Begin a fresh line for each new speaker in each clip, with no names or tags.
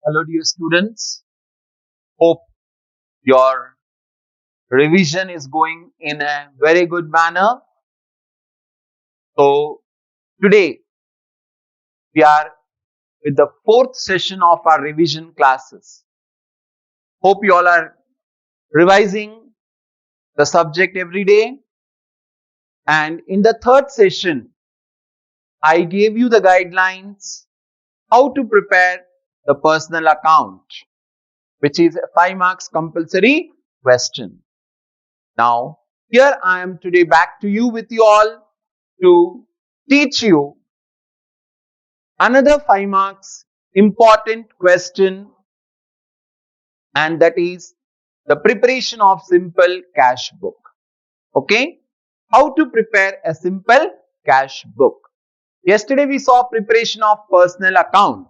Hello, dear students. Hope your revision is going in a very good manner. So, today we are with the fourth session of our revision classes. Hope you all are revising the subject every day. And in the third session, I gave you the guidelines how to prepare the personal account, which is a 5 marks compulsory question. Now, here I am today back to you with you all to teach you another 5 marks important question, and that is the preparation of simple cash book. Okay? How to prepare a simple cash book. Yesterday we saw preparation of personal account,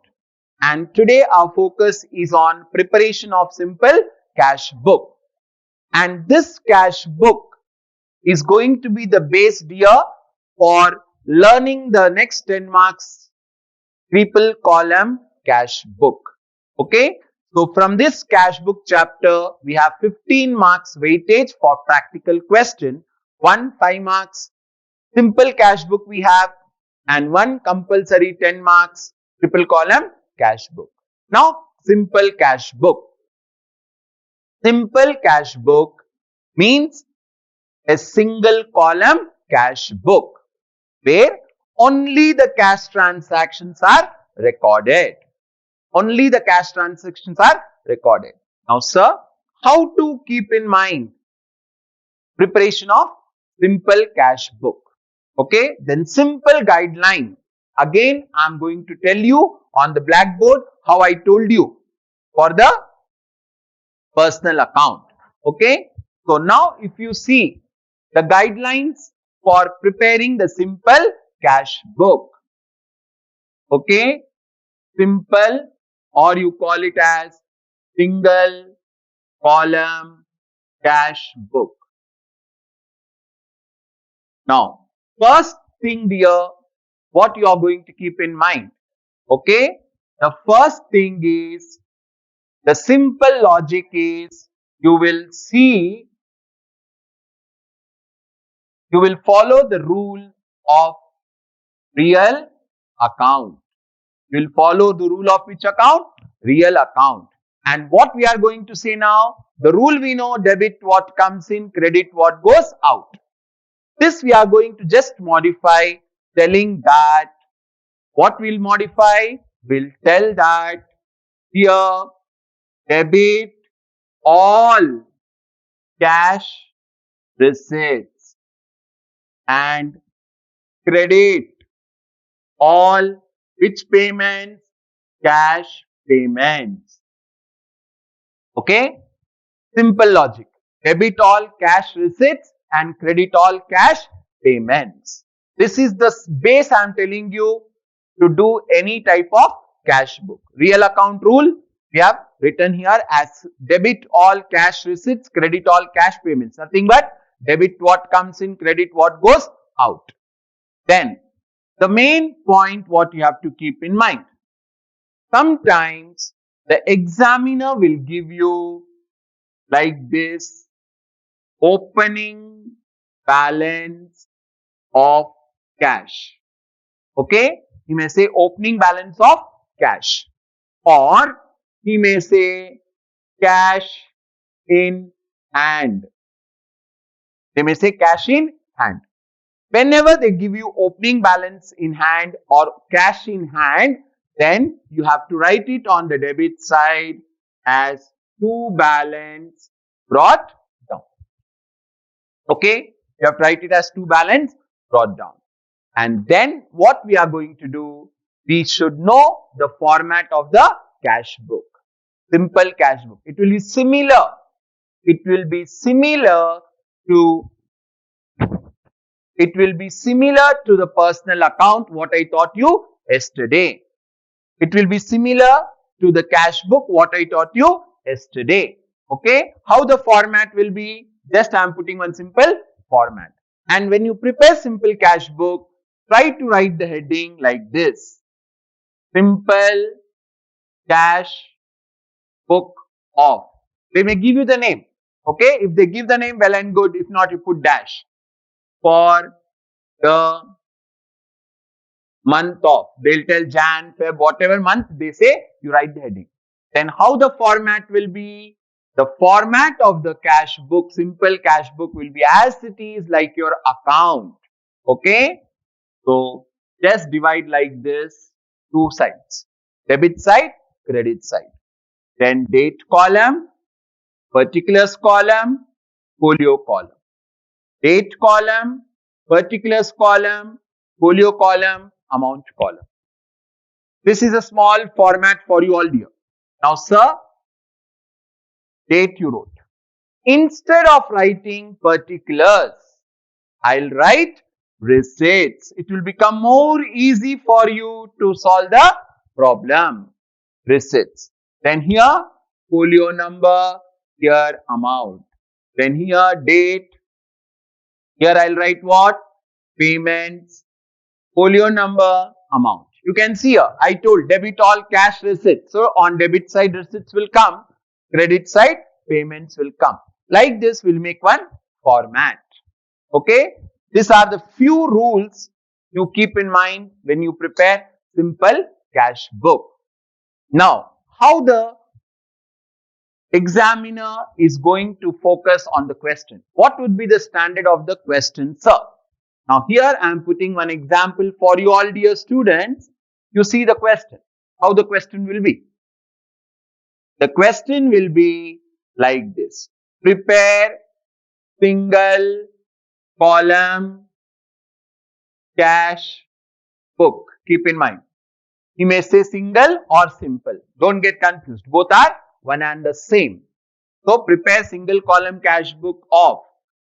and today our focus is on preparation of simple cash book. And this cash book is going to be the base year for learning the next 10 marks triple column cash book. Okay. So from this cash book chapter, we have 15 marks weightage for practical question, 5 marks simple cash book we have, and 1 compulsory 10 marks triple column cash book. Now, simple cash book. Simple cash book means a single column cash book where only the cash transactions are recorded. Only the cash transactions are recorded. Now, sir, how to keep in mind preparation of simple cash book? Okay, then simple guideline. Again, I am going to tell you on the blackboard how I told you for the personal account. Okay, so now if you see the guidelines for preparing the simple cash book. Okay, simple, or you call it as single column cash book. Now, first thing dear, what you are going to keep in mind. Okay, the first thing is, the simple logic is, you will follow the rule of real account. You will follow the rule of which account? Real account. And what we are going to say now, the rule we know, debit what comes in, credit what goes out. This we are going to just modify, telling that, what we'll modify? We'll tell that here debit all cash receipts and credit all which payments? Cash payments. Okay? Simple logic. Debit all cash receipts and credit all cash payments. This is the base I am telling you to do any type of cash book. Real account rule we have written here as debit all cash receipts, credit all cash payments. Nothing but debit what comes in, credit what goes out. Then the main point what you have to keep in mind. Sometimes the examiner will give you like this, opening balance of cash. Okay, he may say opening balance of cash, or he may say cash in hand. They may say cash in hand. Whenever they give you opening balance in hand or cash in hand, then you have to write it on the debit side as to balance brought down. Okay, you have to write it as to balance brought down. And then what we are going to do, we should know the format of the cash book. Simple cash book. It will be similar. It will be similar to the personal account what I taught you yesterday. It will be similar to the cash book what I taught you yesterday. Okay, how the format will be? Just I am putting one simple format. And when you prepare simple cash book, try to write the heading like this: simple cash book of. They may give you the name. Okay, if they give the name, well and good. If not, you put dash. For the month of, they'll tell Jan, Feb, whatever month they say, you write the heading. Then how the format will be? The format of the cash book, simple cash book, will be as it is like your account. Okay, so just divide like this, two sides, debit side, credit side. Then date column, particulars column, folio column. Date column, particulars column, folio column, amount column. This is a small format for you all, dear. Now, sir, date you wrote. Instead of writing particulars, I'll write receipts. It will become more easy for you to solve the problem. Receipts. Then here, folio number, here amount. Then here, date. Here I'll write what? Payments, folio number, amount. You can see here, I told debit all cash receipts. So on debit side, receipts will come. Credit side, payments will come. Like this, we'll make one format. Okay. These are the few rules you keep in mind when you prepare simple cash book. Now, how the examiner is going to focus on the question? What would be the standard of the question, sir? Now, here I am putting one example for you all, dear students. You see the question. How the question will be? The question will be like this. Prepare single column cash book. Keep in mind. He may say single or simple. Don't get confused. Both are one and the same. So, prepare single column cash book of.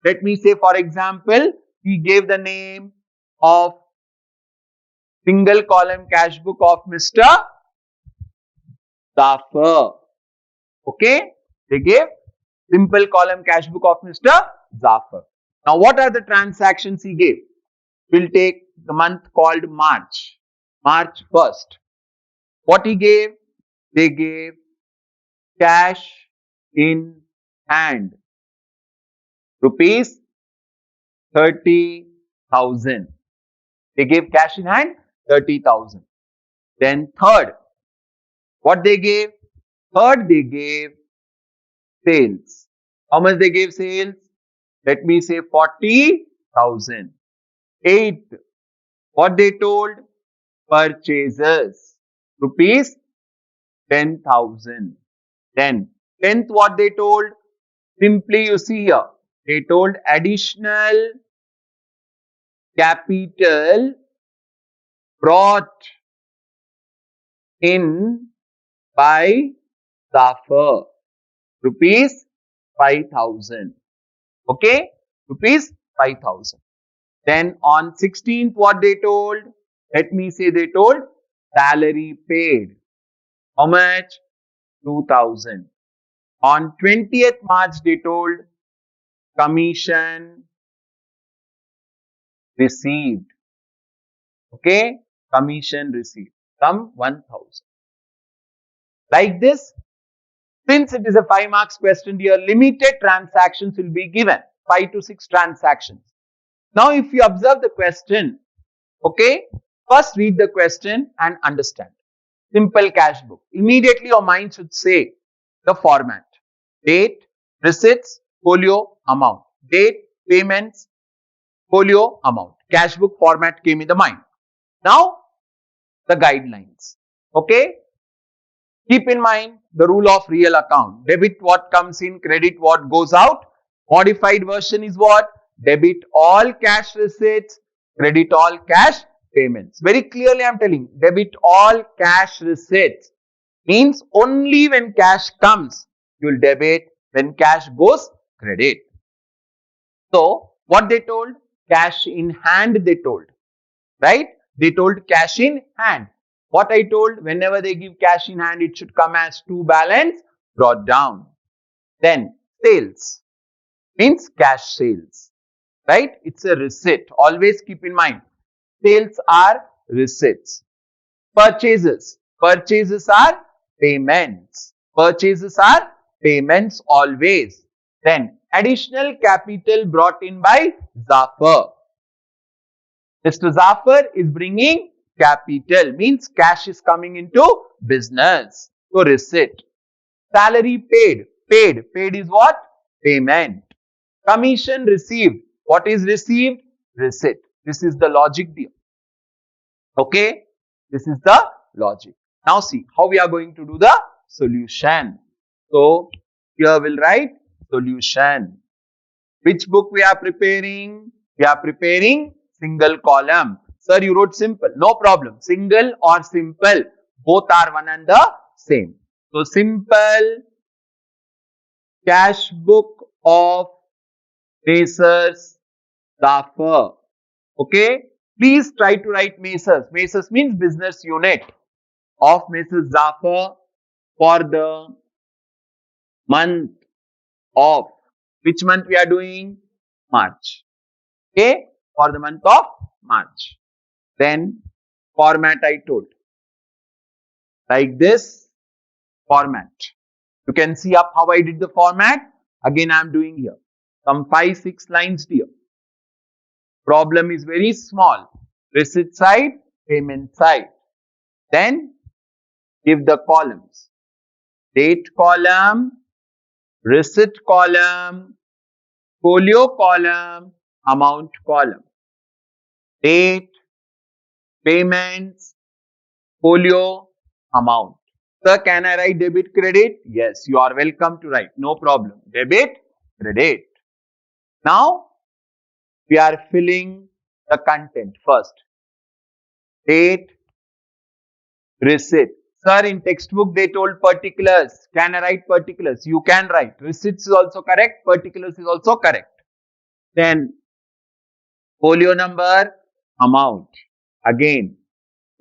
Let me say, for example, he gave the name of single column cash book of Mr. Zafar. Okay. They gave simple column cash book of Mr. Zafar. Now, what are the transactions he gave? We'll take the month called March. March 1st. What he gave? They gave cash in hand. Rupees 30,000. They gave cash in hand 30,000. Then third, what they gave? Third, they gave sales. How much they gave sales? Let me say 40,000. Eighth, what they told? Purchases. Rupees 10,000. Then 10th, what they told? Simply you see here, they told additional capital brought in by Zafar. Rupees 5,000. Okay? Rupees 5,000. Then on 16th, what they told? Let me say they told salary paid. How much? 2,000. On 20th March, they told commission received. Okay? Commission received. Some 1,000. Like this, since it is a 5 marks question, dear, limited transactions will be given. 5 to 6 transactions. Now, if you observe the question, okay, first read the question and understand. Simple cash book. Immediately your mind should say the format. Date, receipts, folio, amount. Date, payments, folio, amount. Cash book format came in the mind. Now, the guidelines. Okay. Keep in mind the rule of real account. Debit what comes in, credit what goes out. Modified version is what? Debit all cash receipts, credit all cash payments. Very clearly I am telling, debit all cash receipts means only when cash comes, you will debit, when cash goes, credit. So, what they told? Cash in hand they told, right? They told cash in hand. What I told, whenever they give cash in hand, it should come as to balance brought down. Then, sales means cash sales, right? It's a receipt. Always keep in mind, sales are receipts. Purchases. Purchases are payments. Purchases are payments always. Then additional capital brought in by Zafar. Mr. Zafar is bringing capital, means cash is coming into business. So receipt. Salary paid. Paid is what? Payment. Commission received. What is received? Receipt. This is the logic there. Okay. This is the logic. Now see how we are going to do the solution. So here we'll write solution. Which book we are preparing? We are preparing single column. Sir, you wrote simple. No problem. Single or simple, both are one and the same. So simple cash book of Messrs. Zafar. Okay. Please try to write Messrs. Messrs means business unit of Mrs. Zafar for the month of, which month we are doing? March. Okay, for the month of March. Then format I told. Like this format. You can see up how I did the format. Again I am doing here. Some 5-6 lines here. Problem is very small. Receipt side, payment side. Then give the columns. Date column, receipt column, folio column, amount column. Date, payments, folio, amount. Sir, can I write debit, credit? Yes, you are welcome to write. No problem. Debit, credit. Now, we are filling the content first. Date, receipt. Sir, in textbook they told particulars. Can I write particulars? You can write. Receipts is also correct. Particulars is also correct. Then folio number, amount. Again,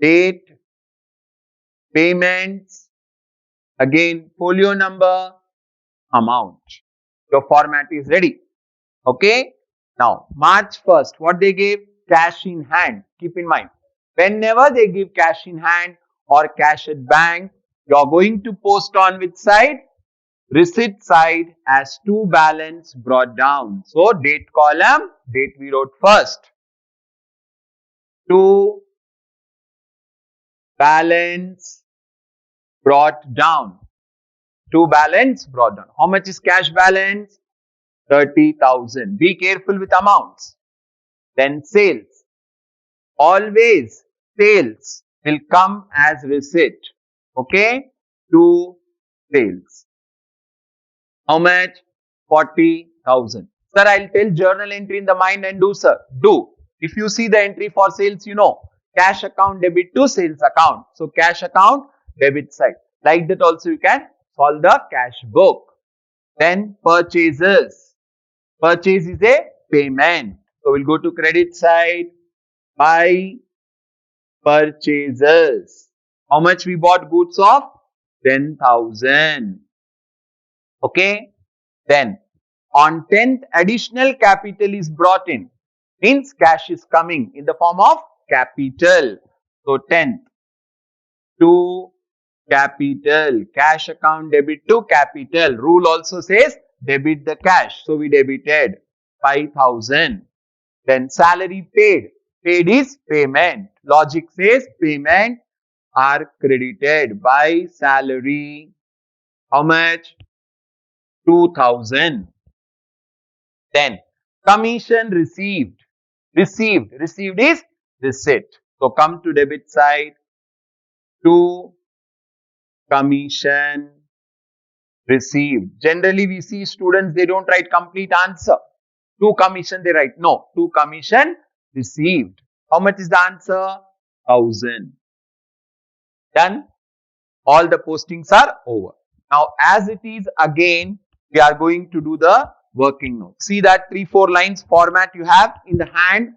date, payments. Again, folio number, amount. Your format is ready. Okay. Now, March 1st, what they gave? Cash in hand. Keep in mind, whenever they give cash in hand or cash at bank, you are going to post on which side? Receipt side as to balance brought down. So, date column, date we wrote first. To balance brought down. To balance brought down. How much is cash balance? 30,000. Be careful with amounts. Then sales. Always sales will come as receipt. Okay. To sales. How much? 40,000. Sir, I'll tell journal entry in the mind and do, sir. Do. If you see the entry for sales, you know. Cash account debit to sales account. So, cash account debit side. Like that also you can solve the cash book. Then purchases. Purchase is a payment. So, we'll go to credit side. Buy purchases. How much we bought goods of? 10,000. Okay. Then on 10th, additional capital is brought in. Means cash is coming in the form of capital. So 10th to capital. Cash account debit to capital. Rule also says debit the cash. So we debited 5,000. Then salary paid. Paid is payment. Logic says payment are credited by salary. How much? 2,000. Then commission received. Received is receipt. So come to debit side. To commission received. Generally we see students, they don't write complete answer. To commission they write. No. To commission received. How much is the answer? 1,000. Done. All the postings are over. Now as it is again, we are going to do the working note. See that 3-4 lines format you have in the hand.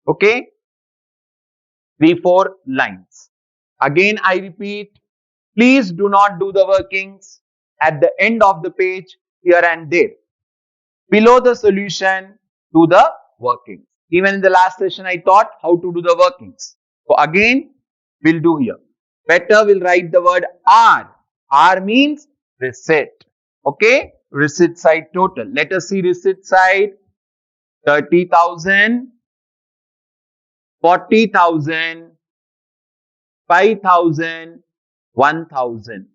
Okay. 3-4 lines. Again I repeat, please do not do the workings at the end of the page here and there. Below the solution, do the workings. Even in the last session I taught how to do the workings. So again we'll do here. Better we'll write the word are R means receipt. Okay, receipt side total. Let us see receipt side. 30,000, 40,000, 5,000, 1,000.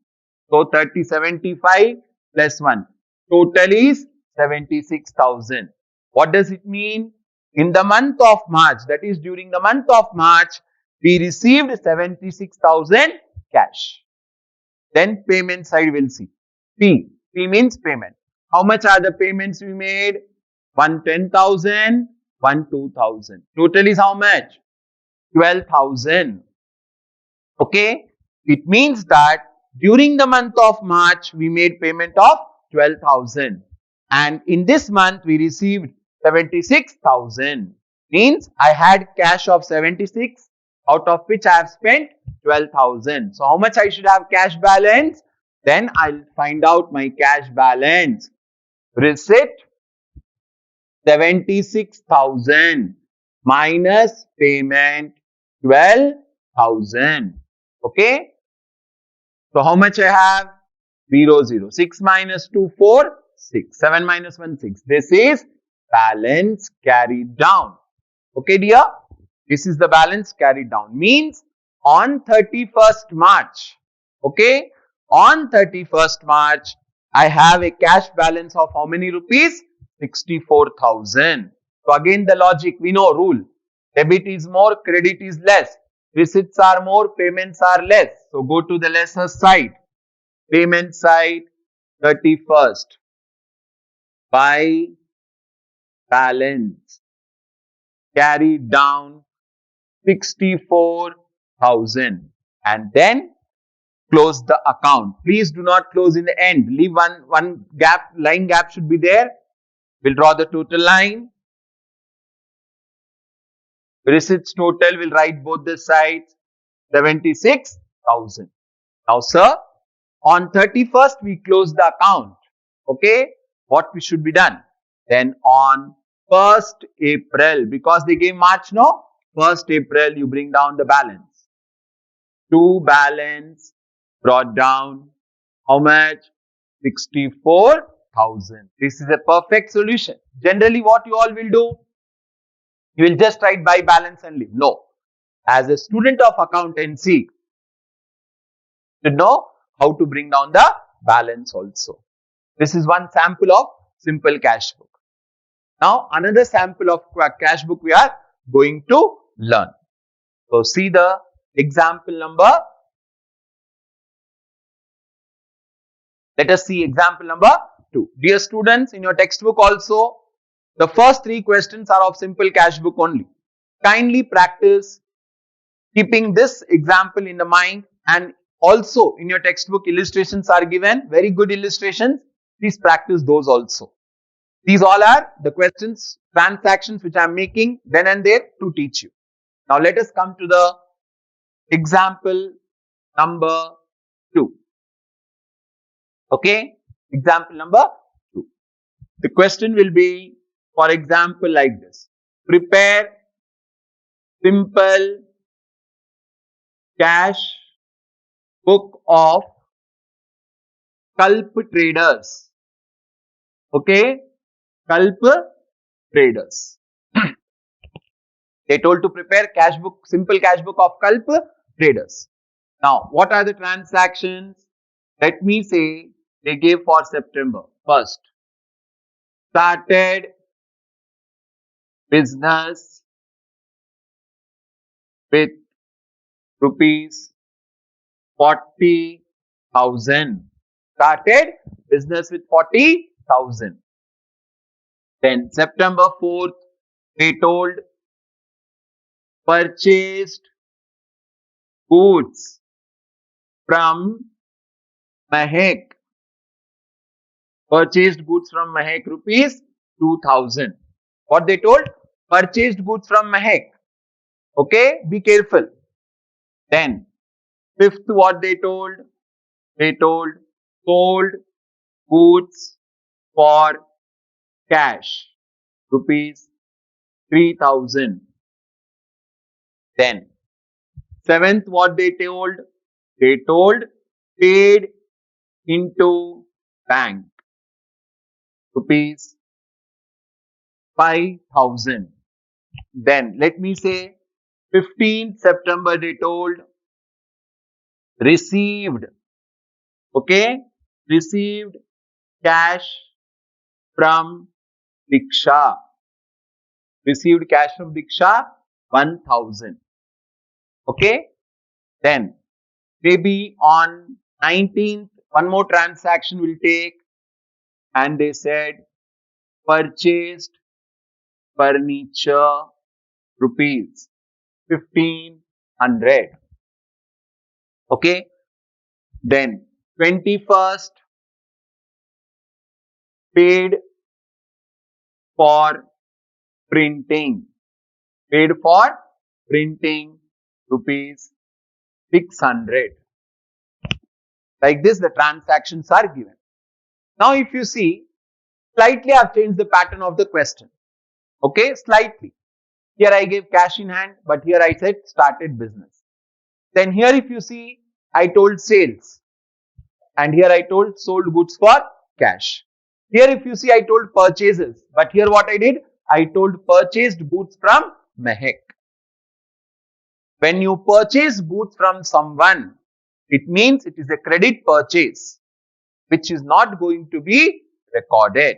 So 30, 75 plus 1. Total is 76,000. What does it mean? In the month of March, that is during the month of March, we received 76,000 cash. Then payment side we'll see. P. P means payment. How much are the payments we made? One 10,000, one 2,000. Total is how much? 12,000. Okay. It means that during the month of March, we made payment of 12,000. And in this month, we received 76,000. Means I had cash of 76, out of which I have spent 12,000. So how much I should have cash balance? Then I'll find out my cash balance. Receipt 76,000 minus payment 12,000. Okay. So how much I have? 0, 0. 6 minus 2, 4, 6. 7 minus 1, 6. This is balance carried down. Okay, dear? This is the balance carried down. Means on 31st March, okay, on 31st March, I have a cash balance of how many rupees? 64,000. So again the logic, we know rule. Debit is more, credit is less. Receipts are more, payments are less. So go to the lesser side. Payment side, 31st. By balance carried down 64,000, and then close the account. Please do not close in the end. Leave one gap, line gap should be there. We'll draw the total line. Receipts total, will write both the sides, 76,000. Now, sir, on 31st, we close the account. Okay, what we should be done? Then on 1st April, because they gave March, no? 1st April, you bring down the balance. To balance brought down how much? 64,000. This is a perfect solution. Generally, what you all will do? You will just write by balance and leave. No. As a student of accountancy, you know how to bring down the balance also. This is one sample of simple cash book. Now, another sample of cash book we are going to learn. So, see the example number. Let us see example number 2. Dear students, in your textbook also, the first 3 questions are of simple cash book only. Kindly practice keeping this example in the mind, and also in your textbook illustrations are given, very good illustrations. Please practice those also. These all are the questions, transactions which I am making then and there to teach you. Now let us come to the example number 2. Okay, example number 2. The question will be, for example, like this. Prepare simple cash book of Kalp Traders. Okay, Kalp Traders. They told to prepare cash book, simple cash book of Kalp Traders. Now, what are the transactions? Let me say they gave for September 1st. Started business with rupees 40,000. Started business with 40,000. Then September 4th, they told purchased goods from Mahek. Purchased goods from Mahek rupees 2,000. What they told? Purchased goods from Mahek. Okay, be careful. Then 5th, what they told? They told sold goods for cash rupees 3,000. Then 7th, what they told? They told paid into bank, rupees 5,000. Then let me say 15th September they told received, okay, received cash from Diksha, received cash from Diksha 1,000, okay. Then maybe on 19th one more transaction will take, and they said purchased furniture rupees 1,500, okay. Then 21st paid for printing, paid for printing rupees 600. Like this the transactions are given. Now if you see, slightly I have changed the pattern of the question, okay, slightly. Here I gave cash in hand, but here I said started business. Then here if you see, I told sales, and here I told sold goods for cash. Here if you see, I told purchases, but here what I did, I told purchased goods from Mehak. When you purchase goods from someone, it means it is a credit purchase, which is not going to be recorded.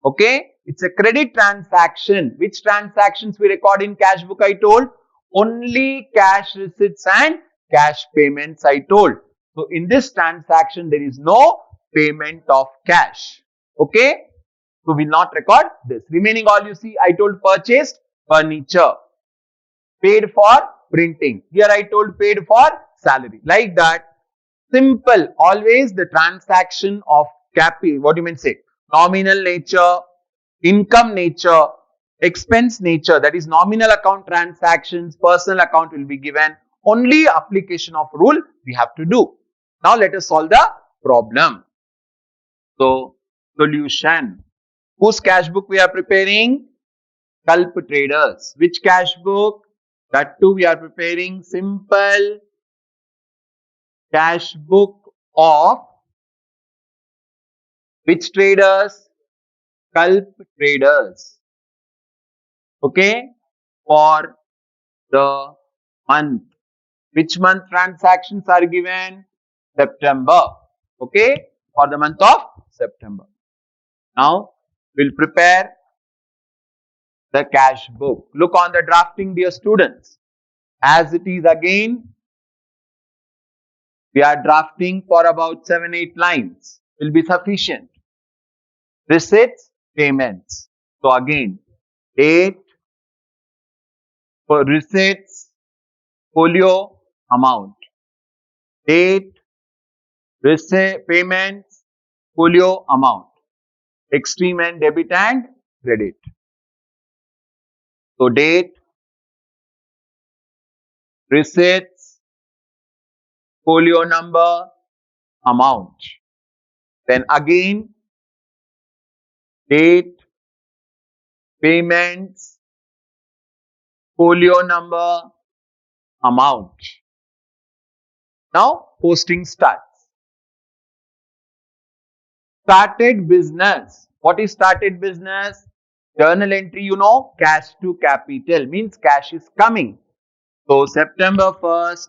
Okay, it's a credit transaction. Which transactions we record in cash book? I told only cash receipts and cash payments, I told. So in this transaction there is no payment of cash. Okay, so we will not record this. Remaining all you see, I told purchased furniture, paid for printing. Here I told paid for salary. Like that, simple. Always the transaction of capital, what do you mean say, nominal nature, income nature, expense nature, that is nominal account transactions, personal account will be given. Only application of rule we have to do. Now let us solve the problem. So solution. Whose cash book we are preparing? Kalp Traders. Which cash book? That too we are preparing simple cash book of which traders? Kalp Traders. Okay, for the month. Which month transactions are given? September. Okay, for the month of September. Now we'll prepare the cash book. Look on the drafting, dear students. As it is again, we are drafting for about 7-8 lines. Will be sufficient. Receipts, payments. So again, 8 for receipts, folio, amount. 8 receipt, payments, folio, amount. Extreme and debit and credit. So date, receipts, folio number, amount. Then again, date, payments, folio number, amount. Now posting starts. Started business. What is started business? Journal entry, you know, cash to capital means cash is coming. So September 1st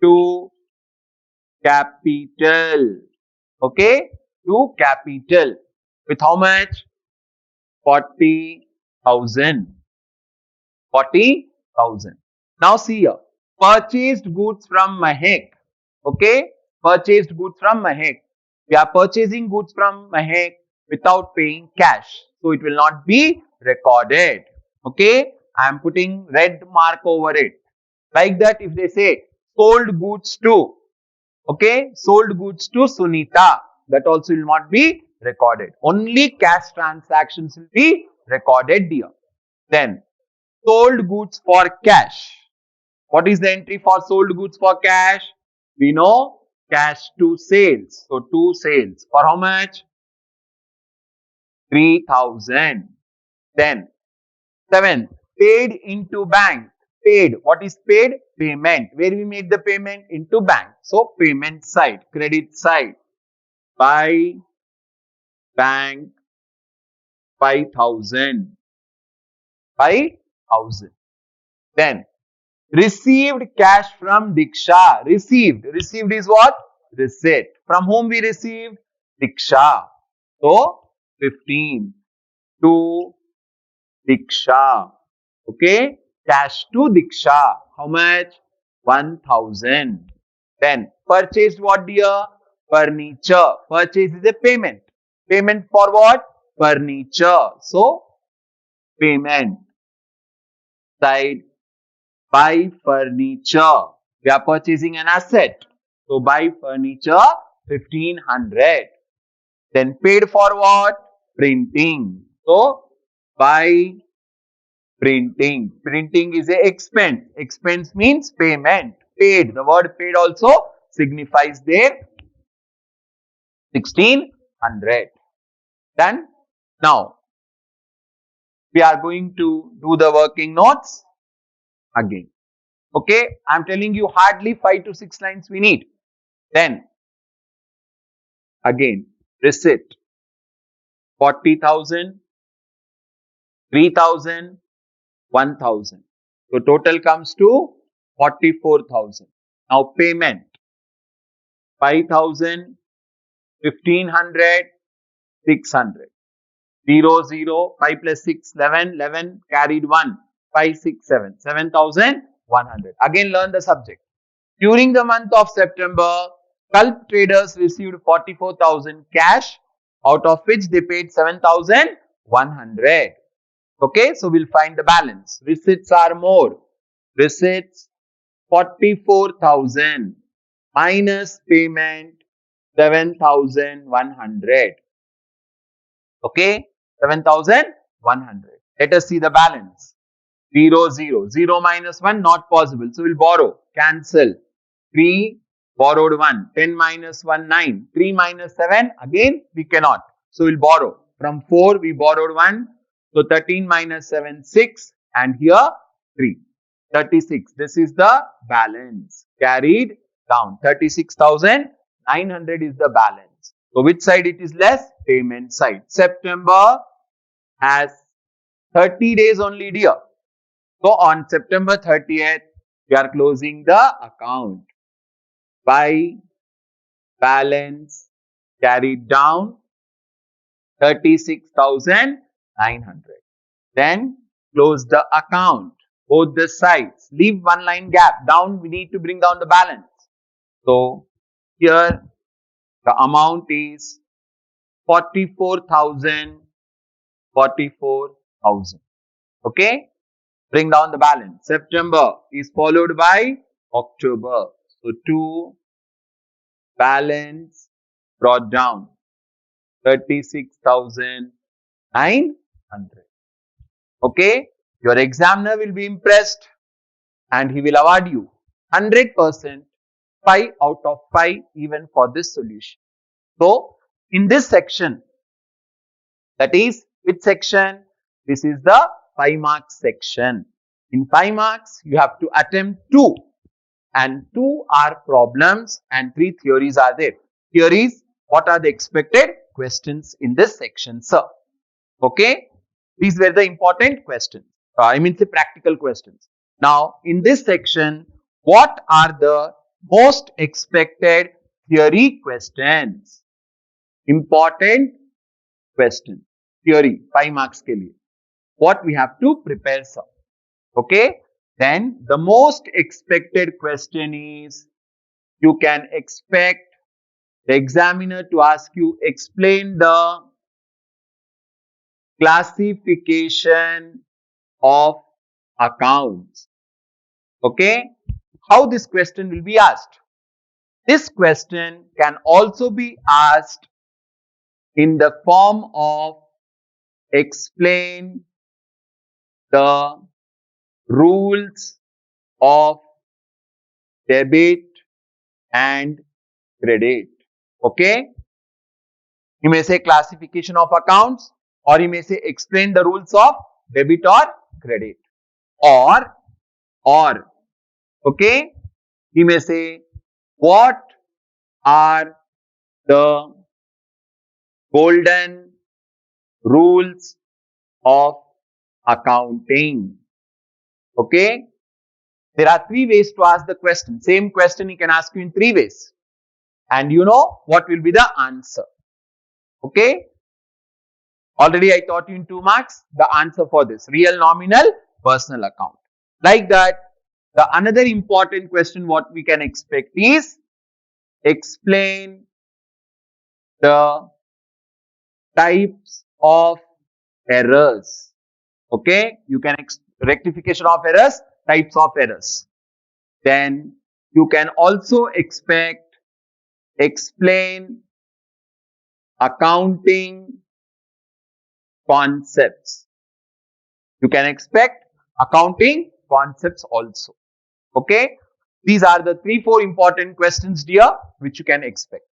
to capital. Okay, to capital with how much? 40,000. 40,000. Now see here, purchased goods from Mehak. Okay, purchased goods from Mehak. We are purchasing goods from Mehak without paying cash, so it will not be recorded. Okay, I am putting red mark over it. Like that, if they say sold goods to, okay, sold goods to Sunita, that also will not be recorded. Only cash transactions will be recorded here. Then sold goods for cash. What is the entry for sold goods for cash? We know cash to sales. So to sales for how much? 3,000. Then 7th, paid into bank. Paid. What is paid? Payment. Where we made the payment? Into bank. So payment side, credit side. Buy bank 5,000. 5,000. Then received cash from Diksha. Received. Received is what? Receipt. From whom we received? Diksha. So 15 to Diksha. Okay. Cash to Diksha. How much? 1,000. Then purchased what, dear? Furniture. Purchase is a payment. Payment for what? Furniture. So payment side. Buy furniture. We are purchasing an asset. So buy furniture 1,500. Then paid for what? Printing. So buy printing. Printing is a expense. Expense means payment. Paid. The word paid also signifies there 1,600. Done. Now we are going to do the working notes again. Okay, I am telling you hardly 5 to 6 lines we need. Then again, receipt 40,000, 3,000, 1,000. So total comes to 44,000. Now payment 5,000, 1,500, 600. 0, 0, 5 plus 6, 11, 11 carried 1, 5, 6, 7, 7,100. Again learn the subject. During the month of September, Culp traders received 44,000 cash, out of which they paid 7,100. Okay, so we'll find the balance. Receipts are more. Receipts 44,000 minus payment 7,100. Okay, 7,100. Let us see the balance. 0, 0. 0 minus 1 not possible. So we'll borrow. Cancel. 3 borrowed 1. 10 minus 1 9. 3 minus 7 again we cannot. So we'll borrow. From 4 we borrowed 1. So 13 minus 7 6 and here 3. 36. This is the balance carried down. 36,900 is the balance. So which side it is less? Payment side. September has 30 days only, dear. So on September 30th, we are closing the account. By balance carried down 36,900. Then close the account. Both the sides. Leave one line gap. Down, we need to bring down the balance. So here the amount is 44,000. 44,000. Okay. Bring down the balance. September is followed by October. So 2 balance brought down 36,900. Okay. Your examiner will be impressed and he will award you 100%, 5 out of 5 even for this solution. So in this section, that is which section? This is the 5 marks section. In 5 marks, you have to attempt 2 and 2 are problems and 3 theories are there. Theories, what are the expected questions in this section, sir? Okay, these were the important questions. I mean the practical questions. Now, in this section, what are the most expected theory questions? Important question. Theory, 5 marks ke liye. What we have to prepare, sir. Okay, then the most expected question is, you can expect the examiner to ask you, explain the classification of accounts. Okay, how this question will be asked? This question can also be asked in the form of explain the rules of debit and credit. Okay, you may say classification of accounts, or you may say explain the rules of debit or credit, or okay, you may say what are the golden rules of accounting. Okay. There are three ways to ask the question. Same question he can ask you in three ways. And you know what will be the answer. Okay. Already I taught you in 2 marks the answer for this. Real, nominal, personal account. Like that. The another important question what we can expect is explain the types of errors. Okay. You can rectification of errors, types of errors. Then you can also expect explain accounting concepts. You can expect accounting concepts also. Okay. These are the 3-4 important questions, dear, which you can expect.